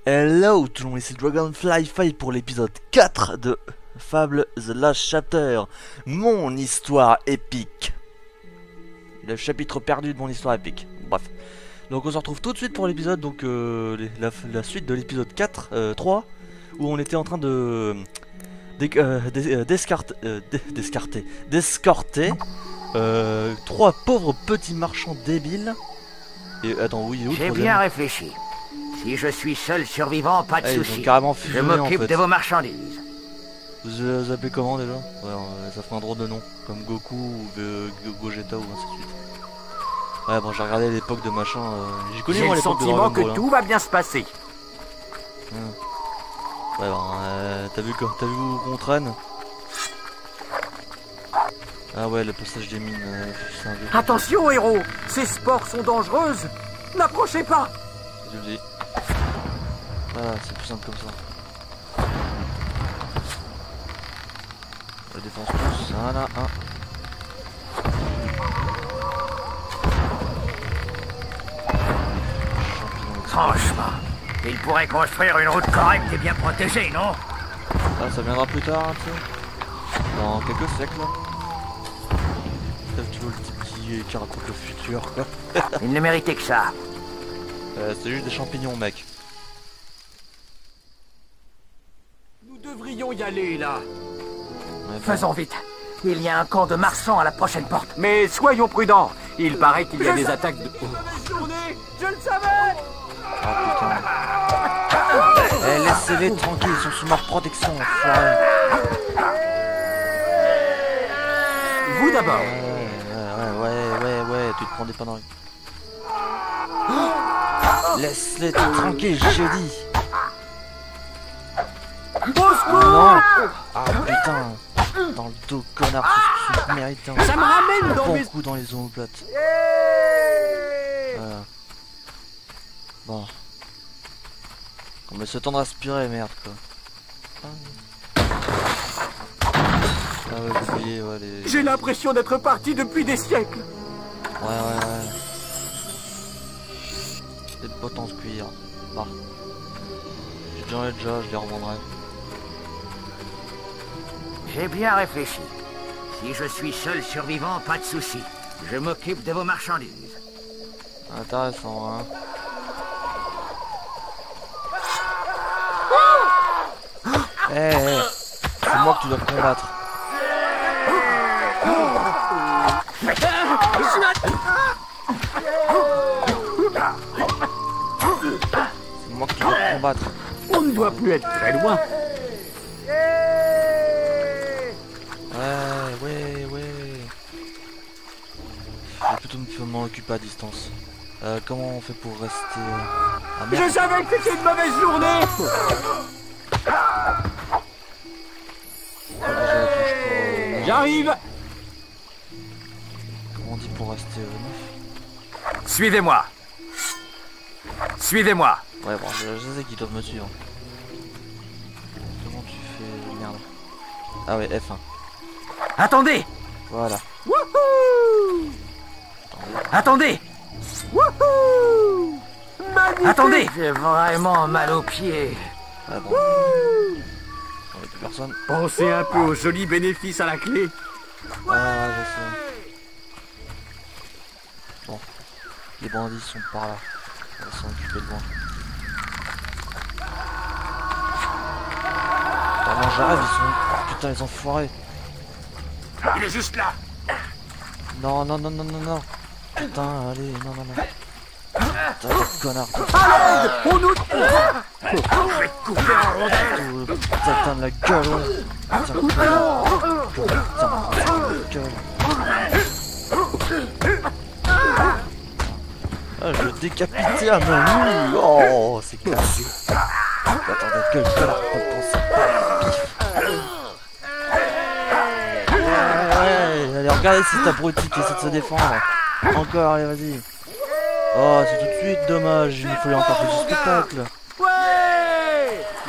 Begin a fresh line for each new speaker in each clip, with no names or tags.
Hello tout le monde, ici Dragonfly Fight pour l'épisode 4 de Fable The Last Chapter, mon histoire épique. Le chapitre perdu de mon histoire épique. Bref. Donc on se retrouve tout de suite pour l'épisode, donc la suite de l'épisode 3, où on était en train de d'escorter 3 pauvres petits marchands débiles. Et attends, oui, où
j'ai bien réfléchi. Si je suis seul survivant, pas de soucis. Je m'occupe de vos marchandises.
Vous les appelez comment déjà? Ouais, ça ferait un drôle de nom, comme Goku ou Gogeta ou ainsi de suite. Ouais, bon, j'ai regardé l'époque de machin. J'ai connu moi l'époque de Dragon Ball.
J'ai le sentiment que tout va bien se passer.
Ouais, bon, t'as vu où qu'on traîne? Ah ouais, le passage des mines.
Attention, héros, ces spores sont dangereuses. N'approchez pas.
Je le dis. Ah, c'est plus simple comme ça. La défense plus, voilà,
Franchement, il pourrait construire une route correcte et bien protégée, non?
Ah, ça viendra plus tard, tu sais. Dans quelques siècles. C'est toujours le type qui raconte le futur, quoi.
Il ne méritait que ça.
C'est juste des champignons, mec.
Nous devrions y aller, là.
Ouais,
Faisons vite. Il y a un camp de marchands à la prochaine porte.
Mais soyons prudents. Il paraît qu'il y a des attaques de... Je le savais.
Ah putain. Eh, laissez-les tranquilles, ils sont sous ma protection, enfoiré.
Vous d'abord.
Ouais, tu te prends des panneries. Laisse-les tranquilles, j'ai dit. Non. Ah putain. Dans le dos, connard, tu mérites un
Ça me ramène dans
bon coup dans les omoplates. Voilà. Bon. On me laisse le temps de respirer, merde, quoi. Ah ouais, vous voyez, ouais, les...
J'ai l'impression d'être parti depuis des siècles.
Ouais. Des bottes en cuir. Bah. J'en ai déjà, je les revendrai.
J'ai bien réfléchi. Si je suis seul survivant, pas de soucis. Je m'occupe de vos marchandises.
Intéressant, hein. Hey, c'est moi que tu dois combattre. C'est moi que tu dois combattre.
On ne doit plus être très loin.
Ouais. Je vais plutôt m'en occuper à distance. Comment on fait pour rester... Ah, merde.
Je savais que c'était une mauvaise journée.
Déjà, touche pas.
J'arrive.
Comment on dit pour rester neuf?
Suivez-moi. Suivez-moi.
Ouais, bon, je sais qu'ils doivent me suivre. Comment tu fais... Merde. Ah ouais, F1.
Attendez.
Voilà.
Wouhou.
Attendez.
Wouhou. Magnifique.
Attendez. J'ai vraiment mal aux pieds.
Ah bon. Il n'y a plus personne.
Pensez un peu aux jolis bénéfices à la clé.
Ah, je sais. Bon. Les bandits sont par là. On va s'en occuper de loin. Comment j'arrive, ils sont... Putain, les enfoirés.
Il est juste là.
Non. Putain, allez, non. Putain, le connard.
On nous...
Je vais te couper en rondelles.
Putain de la gueule, ouais. Putain de gueule. Ah, je l'ai décapité à main nue. Oh, c'est classe. Attendez, quel connard qu'on pense pas. Ouais, allez, regardez cet abruti qui essaie de se défendre. Encore, allez, vas-y. Oh, c'est tout de suite dommage, il nous fallait encore plus de spectacle.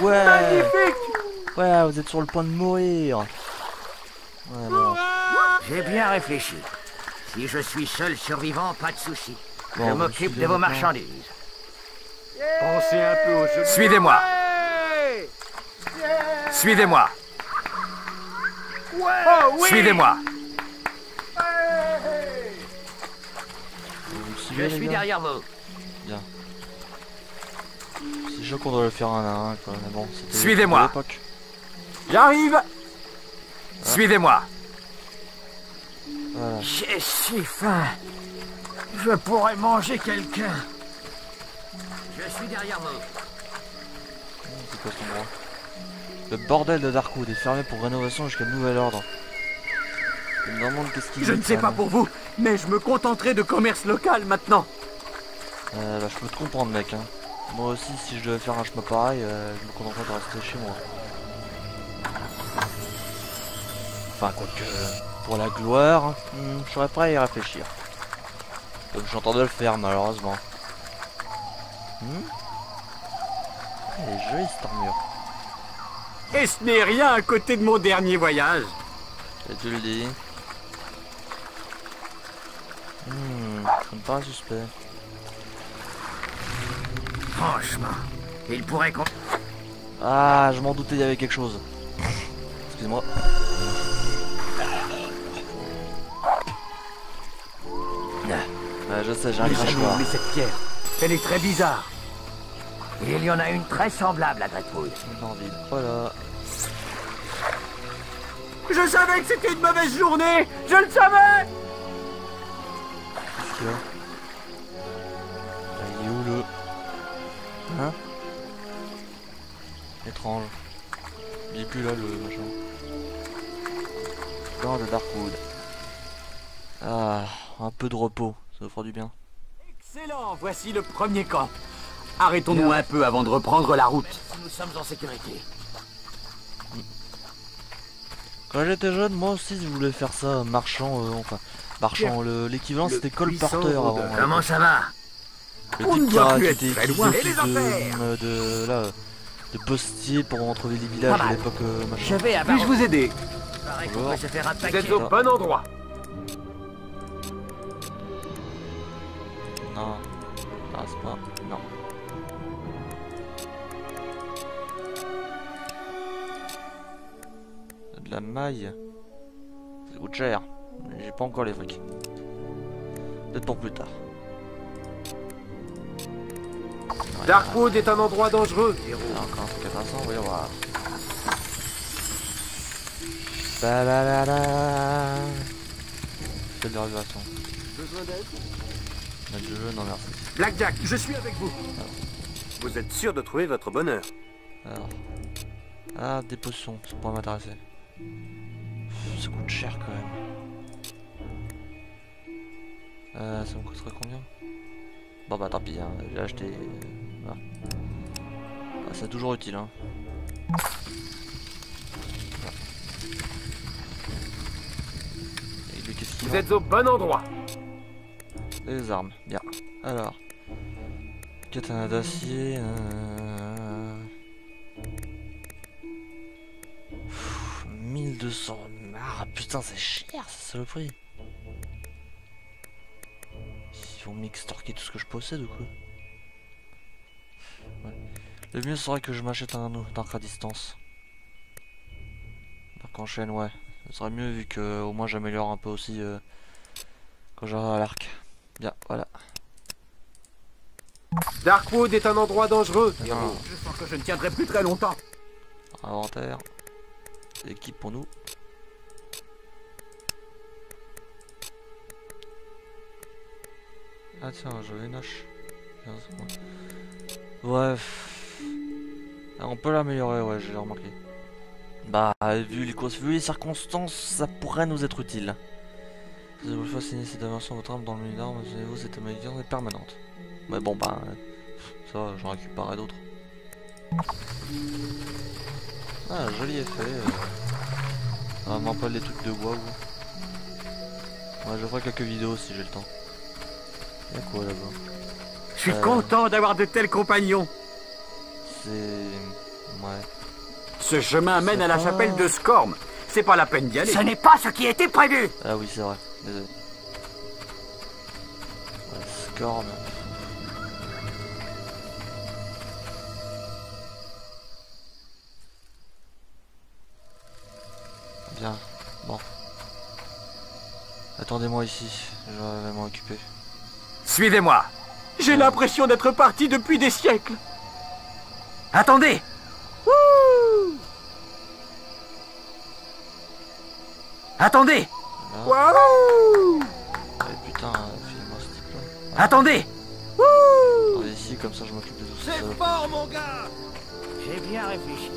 Ouais.
Magnifique.
Ouais, vous êtes sur le point de mourir. Ouais, bon.
J'ai bien réfléchi. Si je suis seul survivant, pas de soucis.
Bon,
je m'occupe de vos marchandises.
Pensez un peu aux jeux.
Suivez-moi. Suivez-moi.
Oh oui.
Suivez-moi.
Vous me
Je
suivez, les
suis
gars
derrière vous.
Bien. C'est chaud qu'on doit le faire un à un, quoi. Mais bon, c'était
Suivez-moi.
à l'époque.
J'arrive.
Suivez-moi.
Voilà.
J'ai si faim. Je pourrais manger quelqu'un. Je suis derrière vous.
C'est quoi cet endroit? Le bordel de Darkwood est fermé pour rénovation jusqu'à nouvel ordre. Je me demande qu'est-ce qu'il
Je
dit,
ne sais
quand
pas
même.
pour vous, mais je me contenterai de commerce local maintenant.
Bah, je peux te comprendre, mec. Hein. Moi aussi, si je devais faire un chemin pareil, je me contenterais de rester chez moi. Enfin, quoique, pour la gloire, je serais prêt à y réfléchir. Donc j'entends de le faire, malheureusement. Elle est jolie cette armure.
Et ce n'est rien à côté de mon dernier voyage.
Et tu le dis. Ça me paraît suspect.
Franchement, il pourrait qu'on...
Ah, je m'en doutais, il y avait quelque chose. Excuse-moi. Ouais, je sais, j'ai un crachoir.
Mais cette pierre, elle est très bizarre.
Il y en a une très semblable à Dreadwood.
Voilà.
Je savais que c'était une mauvaise journée. Je le savais.
Qu'est-ce qu'il y a? Ah, il est où le... Hein? Étrange. Il est plus là le machin. Dans de Darkwood. Ah, un peu de repos, ça nous fera du bien.
Excellent, voici le premier camp. Arrêtons-nous un peu avant de reprendre la route.
Nous sommes en sécurité.
Quand j'étais jeune, moi aussi je voulais faire ça, marchand, enfin, marchand, l'équivalent c'était colporteur avant.
Comment ça va?
Le
On ne
type
doit
qui
plus
était
être très
qui
loin.
faisait
Et les
office
affaires
de postier pour trouver les villages
Pas
à
mal.
l'époque
Je
machin.
vais à
Puis-je vous aider?
Pareil qu'on peut se faire
Vous
attaquer.
êtes au bon endroit.
Non. Ah, c'est pas... Non. De la maille. Ça coûte cher. Mais j'ai pas encore les frics. Peut-être pour plus tard. Ouais,
Darkwood est un endroit dangereux.
il y a encore un truc intéressant, voyons voir. Ba-la-la-la. Quelle dérivation.
Besoin d'aide?
Match de jeu, non merci.
Blackjack, je suis avec vous. Vous êtes sûr de trouver votre bonheur?
Alors. Ah, des potions, ça pourrait m'intéresser. Ça coûte cher quand même. Ça me coûterait combien? Bon bah tant pis, hein. J'ai acheté... voilà. Ah, c'est toujours utile, hein. Voilà. Et lui, qu'est-ce qu'il
Vous
a?
êtes au bon endroit.
Les armes, bien. Alors. Katana d'acier... 1200. Ah putain, c'est cher, c'est ça le prix. Ils vont m'extorquer tout ce que je possède ou quoi? Ouais. Le mieux serait que je m'achète un arc à distance. Arc en chaîne, ouais. Ce serait mieux vu que au moins j'améliore un peu aussi quand j'aurai l'arc. Bien, voilà.
Darkwood est un endroit dangereux.
Non.
Je sens que je ne tiendrai plus très longtemps.
Inventaire. Équipe pour nous. Ah tiens, je vais nache. Bref. Ah, on peut l'améliorer, ouais, j'ai remarqué. Bah, vu les circonstances, ça pourrait nous être utile. Si vous fascinez cette dimension, votre âme dans le milieu d'armes, vous cette amélioration est permanente. Mais bon, bah, ça va, j'en récupérerai d'autres. Ah, joli effet. Vraiment pas les trucs de waouh. Ouais, je ferai quelques vidéos si j'ai le temps. Y'a quoi là-bas?
Je suis content d'avoir de tels compagnons.
C'est... ouais.
Ce chemin mène à la chapelle de Scorm. C'est pas la peine d'y aller.
Ce n'est pas ce qui était prévu.
Ah oui, c'est vrai. Désolé. Ouais, Scorn. Attendez-moi ici, je vais m'en occuper.
Suivez-moi.
J'ai l'impression d'être parti depuis des siècles.
Attendez. Attendez.
Là.
Waouh!
Putain, file-moi ce diplôme.
Attendez.
Attendez ici, comme ça je m'occupe de tout ça.
C'est fort, mon gars!
J'ai bien réfléchi.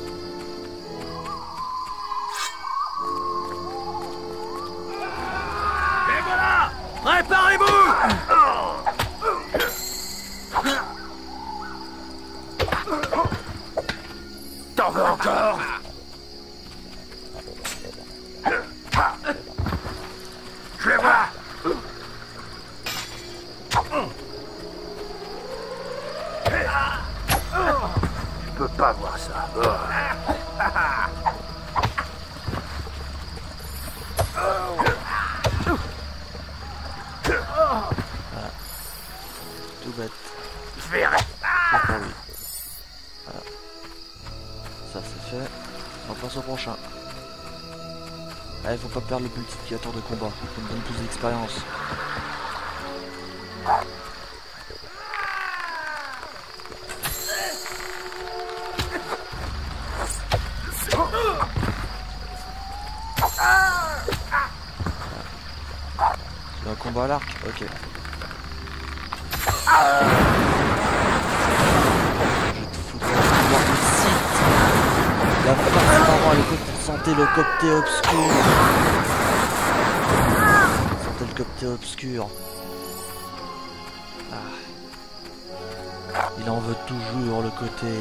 Et voilà! Préparez-vous!
T'en veux encore? Je vais voir. Je peux pas voir ça.
Tout bête.
Je vais arrêter.
C'est pour lui. Voilà. Ça c'est fait. On passe au prochain. Allez, faut pas perdre le multiplicateur de combat. Ça me donne plus d'expérience. C'est un combat à l'arc? Ok. Je vais te foutre dans le site. La force d'avant à l'époque pour sentir le copté obscur. Sentez le copté obscur. Ah. Il en veut toujours le côté.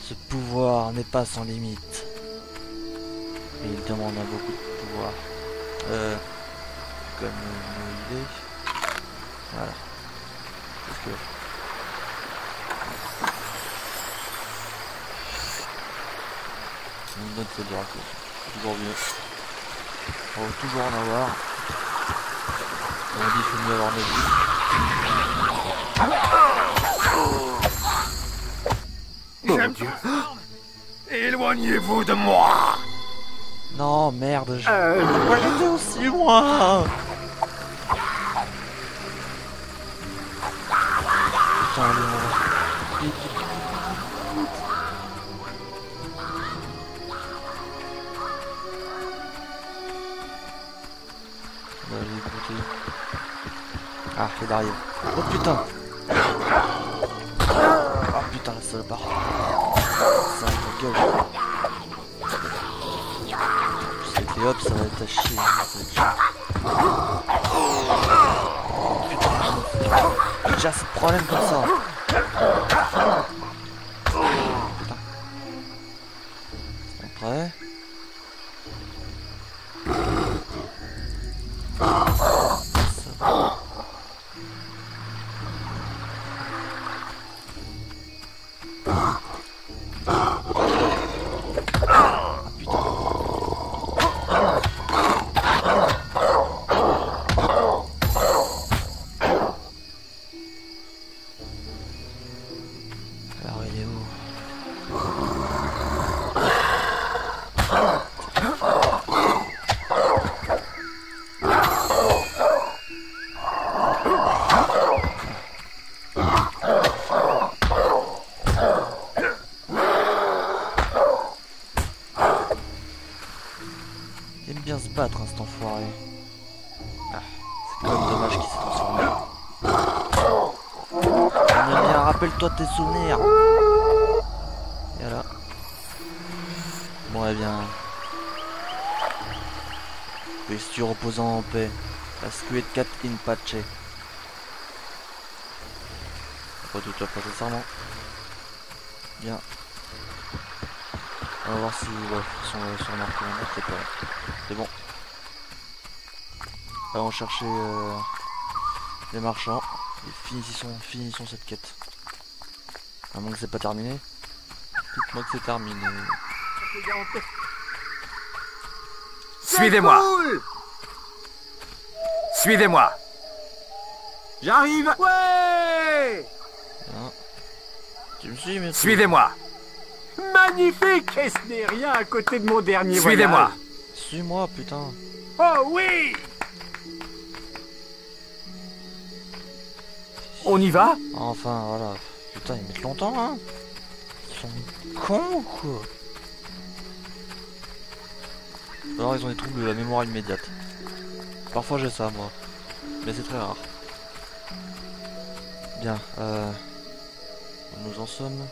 Ce pouvoir n'est pas sans limite. Et il demande à beaucoup de pouvoir. Comme une idée. Voilà. Parce que... On me donne cette raccourci. C'est toujours mieux. On va toujours en avoir. On dit qu'il faut mieux avoir notre vie.
Éloignez-vous de moi!
Non, merde, pourquoi j'étais aussi loin? Putain, allez, on va aller écouter. Ah, il barrière. Oh putain! Oh putain, la salopard. Ça ma gueule. Avec les hops, ça va être à chier. Ça va être chiant. Putain, déjà c'est le problème comme ça. Putain. C'est prêt. Alors il est où? Il aime bien se battre, hein, cet enfoiré. Ah, c'est quand même dommage qu'il s'est transformé. Viens, rappelle-toi de tes souvenirs. Et voilà. Bon, eh bien. Puisses-tu reposant en paix. Ascuet cat in pace. Pas tout à fait nécessairement. Bien. On va voir si son marque c'est pas. C'est bon. Allons chercher les marchands. Et finissons cette quête. À moins que c'est pas terminé. Dites-moi que c'est terminé.
Suivez-moi.
Cool.
Suivez-moi.
J'arrive. Ouais!
Bien. Tu me suis, mais
Suivez-moi.
Magnifique! Et ce n'est rien à côté de mon dernier voyage.
Suivez-moi.
suis-moi, putain.
Oh oui!
On y va?
Enfin, voilà. Putain, ils mettent longtemps, hein. Ils sont cons ou quoi? Alors ils ont des troubles de la mémoire immédiate. Parfois j'ai ça, moi. Mais c'est très rare. Bien, nous en sommes.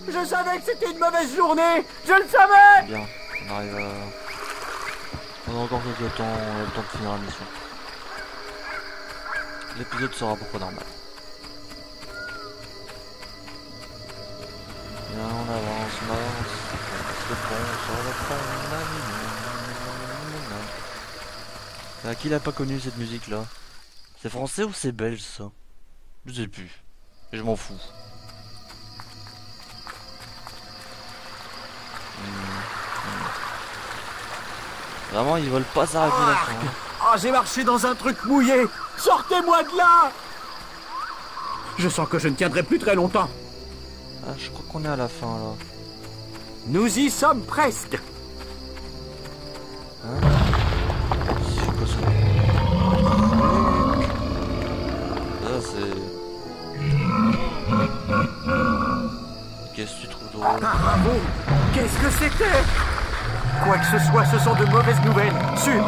Je savais que c'était une mauvaise journée! Je le savais!
Bien, on arrive à... On a encore quelques temps, on a le temps de finir la mission. L'épisode sera à peu près normal. Bien, on avance. Le pont sur le pont. Qui l'a pas connu cette musique là? C'est français ou c'est belge ça? Je sais plus. Je m'en fous. Vraiment ils veulent pas s'arrêter la fin.
Ah, j'ai marché dans un truc mouillé! Sortez-moi de là! Je sens que je ne tiendrai plus très longtemps.
Ah, je crois qu'on est à la fin là.
Nous y sommes presque.
Hein? C'est quoi ça? Ça c'est... Qu'est-ce que tu trouves drôle?
Bravo! Qu'est-ce que c'était? Quoi que ce soit, ce sont de mauvaises nouvelles. Sûr.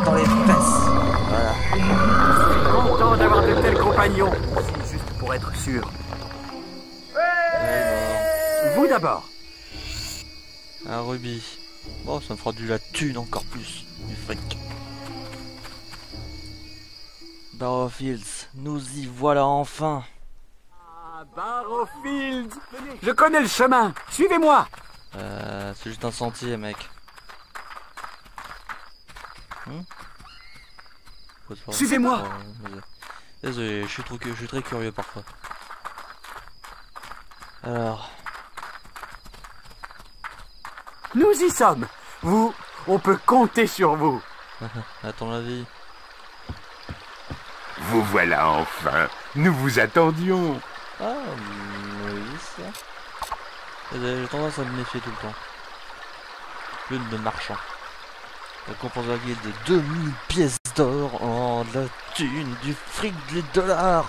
Dans les fesses. Voilà.
Content d'avoir de tels compagnons. C'est juste pour être sûr. Vous d'abord.
Un rubis. Bon, ça me fera de la thune encore plus. Du fric. Barrowfields, nous y voilà enfin.
Ah, Barrowfields. Je connais le chemin. Suivez-moi.
C'est juste un sentier, mec.
Suivez-moi.
Désolé, je suis très curieux parfois. Alors...
Nous y sommes. Vous, on peut compter sur vous.
À ton avis?
Vous voilà enfin. Nous vous attendions.
Ah, oui, ça. J'ai tendance à me méfier tout le temps. Lune de marchand. Récompense de la guilde de 2000 pièces d'or. Oh, de la thune, du fric, des dollars.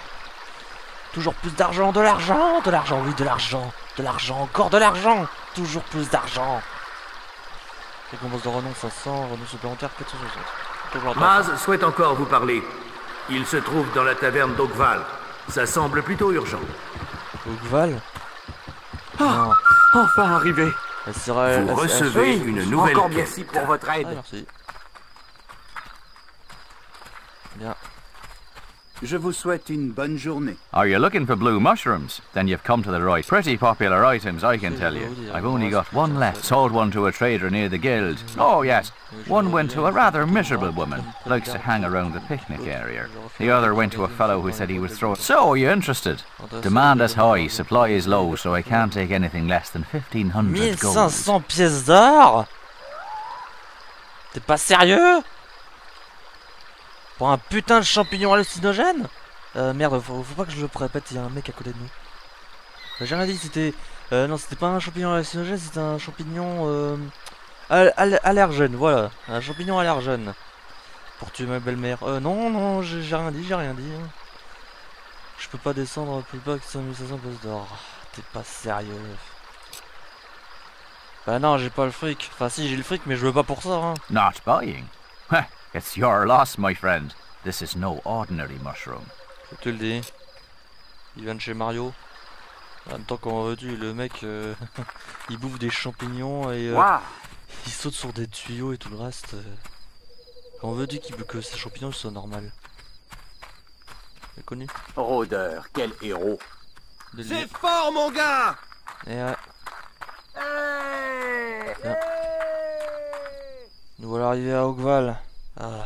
Toujours plus d'argent, de l'argent, de l'argent, oui, de l'argent. De l'argent, encore de l'argent. Toujours plus d'argent. Récompense de renom 500, renom supplémentaire 460.
Maz souhaite encore vous parler. Il se trouve dans la taverne d'Oakval. Ça semble plutôt urgent.
Oakval?
Oh, enfin arrivé.
Vous recevez une nouvelle
Encore
quête.
merci pour votre aide.
Ah, merci. Bien.
Je vous souhaite une bonne journée.
Are you looking for blue mushrooms? Then you've come to the right. Pretty popular items, I can tell you. I've only got one left. Sold one to a trader near the guild. Oh, yes. One went to a rather miserable woman. Likes to hang around the picnic area. The other went to a fellow who said he was throwing... So, are you interested? Demand is high, supply is low, so I can't take anything less than 1,500 gold.
1500 pièces d'or? T'es pas sérieux? Pour un putain de champignon hallucinogène. Merde, faut pas que je le répète, il y a un mec à côté de nous. J'ai rien dit, c'était... non, c'était pas un champignon hallucinogène, c'était un champignon... allergène, voilà. Un champignon allergène. Pour tuer ma belle-mère. Non, j'ai rien dit, hein. Je peux pas descendre plus bas que 5500 places d'or. T'es pas sérieux. Bah non, j'ai pas le fric. Enfin si, j'ai le fric, mais je veux pas pour ça, hein.
Not buying? Heh, it's your loss, my friend. This is no ordinary mushroom.
Je te le dis. Il vient de chez Mario. En même temps, comment veux-tu, le mec, il bouffe des champignons et il saute sur des tuyaux et tout le reste. Comment veux-tu que ces champignons soient normaux? C'est connu.
Rôdeur, quel héros.
C'est fort, mon gars!
Et ouais. Bien. Nous voilà arrivés à Oakval. Ah.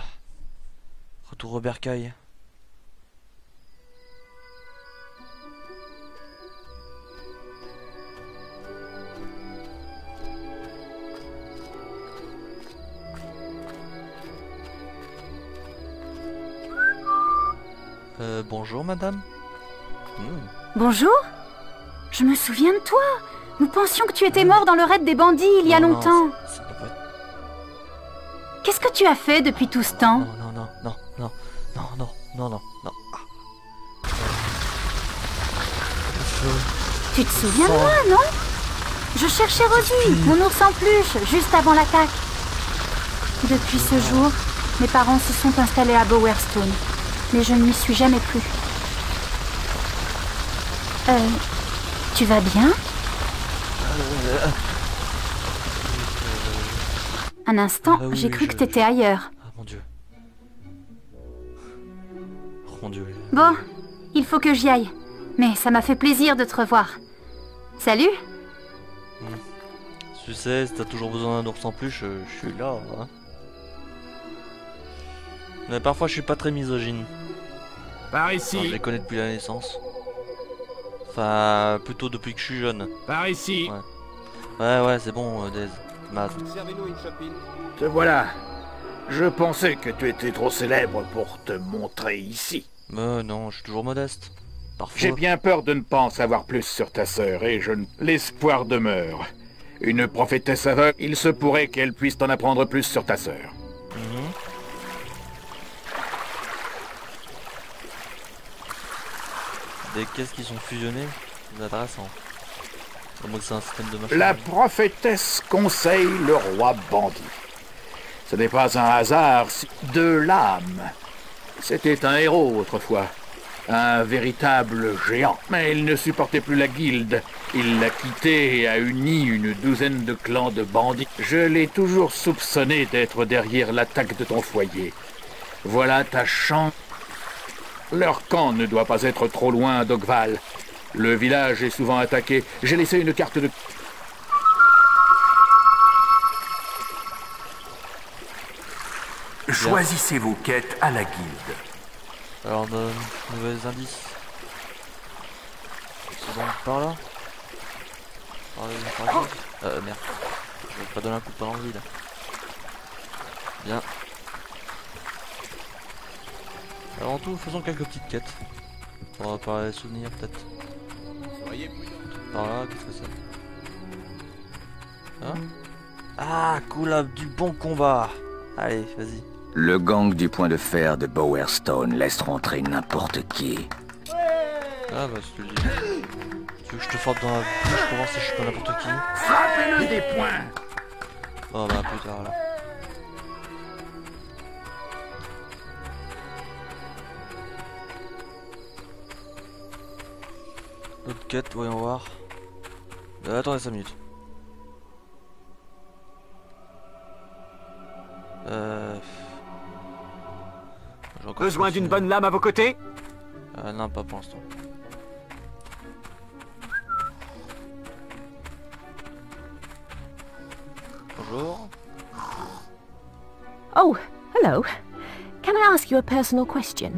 Retour au bercail. Bonjour madame.
Bonjour. Je me souviens de toi. Nous pensions que tu étais mort dans le raid des bandits il y a longtemps.
C'est pas vrai.
Qu'est-ce que tu as fait depuis tout ce temps?
Non.
Tu te souviens de moi, non? Je cherchais Rosie, mon ours en peluche, juste avant l'attaque. Depuis ce jour, mes parents se sont installés à Bowerstone, mais je ne m'y suis jamais plus. Tu vas bien? Un instant, j'ai cru que t'étais ailleurs.
Ah mon dieu. Oh mon dieu.
Bon, il faut que j'y aille. Mais ça m'a fait plaisir de te revoir. Salut.
Tu sais, si t'as toujours besoin d'un ours en peluche, je suis là. Hein. Mais parfois je suis pas très misogyne.
Par ici.
Enfin, je les connais depuis la naissance. Enfin, plutôt depuis que je suis jeune.
Par ici.
Ouais, c'est bon, Dez. Maz.
Servez-nous une chopine.
Te voilà. Je pensais que tu étais trop célèbre pour te montrer ici.
Mais non, je suis toujours modeste. Parfois...
J'ai bien peur de ne pas en savoir plus sur ta sœur et l'espoir demeure. Une prophétesse aveugle, il se pourrait qu'elle puisse t'en apprendre plus sur ta sœur.
Des caisses qui sont fusionnées, c'est intéressant. À moins que c'est un système de machin.
La prophétesse conseille le roi bandit. Ce n'est pas un hasard si... de l'âme. C'était un héros autrefois. Un véritable géant. Mais il ne supportait plus la guilde. Il l'a quittée et a uni une douzaine de clans de bandits. Je l'ai toujours soupçonné d'être derrière l'attaque de ton foyer. Voilà ta chance. Leur camp ne doit pas être trop loin d'Oakval. Le village est souvent attaqué. J'ai laissé une carte de...
Choisissez vos quêtes à la guilde.
Alors, nouveaux indices. C'est donc par là. Merde. Je vais pas donner un coup de poing dans le vide. Bien. Avant tout, faisons quelques petites quêtes. On va parler des souvenirs peut-être. Par là, qu'est-ce que c'est? Hein? Ah, cool, du bon combat. Allez, vas-y.
Le gang du point de fer de Bowerstone laisse rentrer n'importe qui.
Ah bah, si tu le dis. Tu veux que je te frappe dans la bouche pour voir si je suis pas n'importe qui?
Frappez-le des poings.
Oh bah, plus tard là. Autre quête, voyons voir. Attendez 5 minutes.
Besoin d'une bonne lame à vos côtés?
Non, pas pour l'instant. Bonjour.
Oh, hello. Can I ask you a personal question?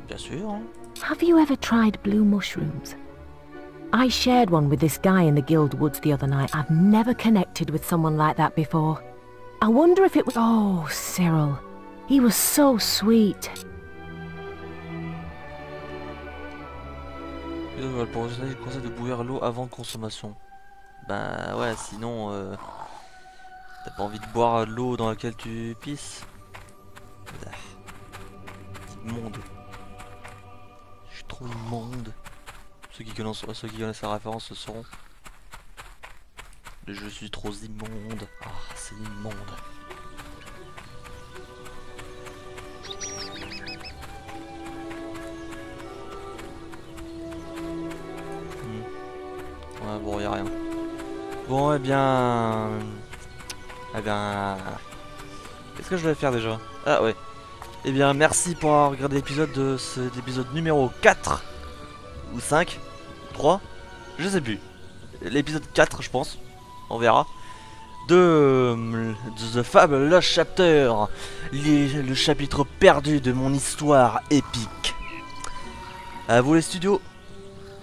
Bien sûr. Hein.
Have you ever tried blue mushrooms? I shared one with this guy in the Guild Woods the other night. I've never connected with someone like that before. I wonder if it was... Oh, Cyril. He was so sweet.
Pour le conseil de bouillir l'eau avant consommation. Bah ouais, sinon t'as pas envie de boire l'eau dans laquelle tu pisses. C'est immonde. Je suis trop immonde. Ceux qui connaissent la référence le sauront. Je suis trop immonde. Ah, c'est immonde. Ouais, bon, y'a rien. Bon, eh bien... Qu'est-ce que je vais faire déjà? Ah ouais. Eh bien, merci pour avoir regardé l'épisode de cet épisode numéro 4. Ou 5 3 je sais plus. L'épisode 4, je pense. On verra. De The Fable Lost Chapter. Le chapitre perdu de mon histoire épique. À vous les studios.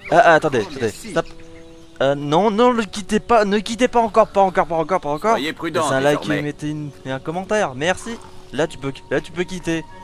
Attendez, stop. Non, ne quittez pas encore, pas encore.
Soyez prudent,
c'est un like et mettez un commentaire, merci. Là tu peux quitter.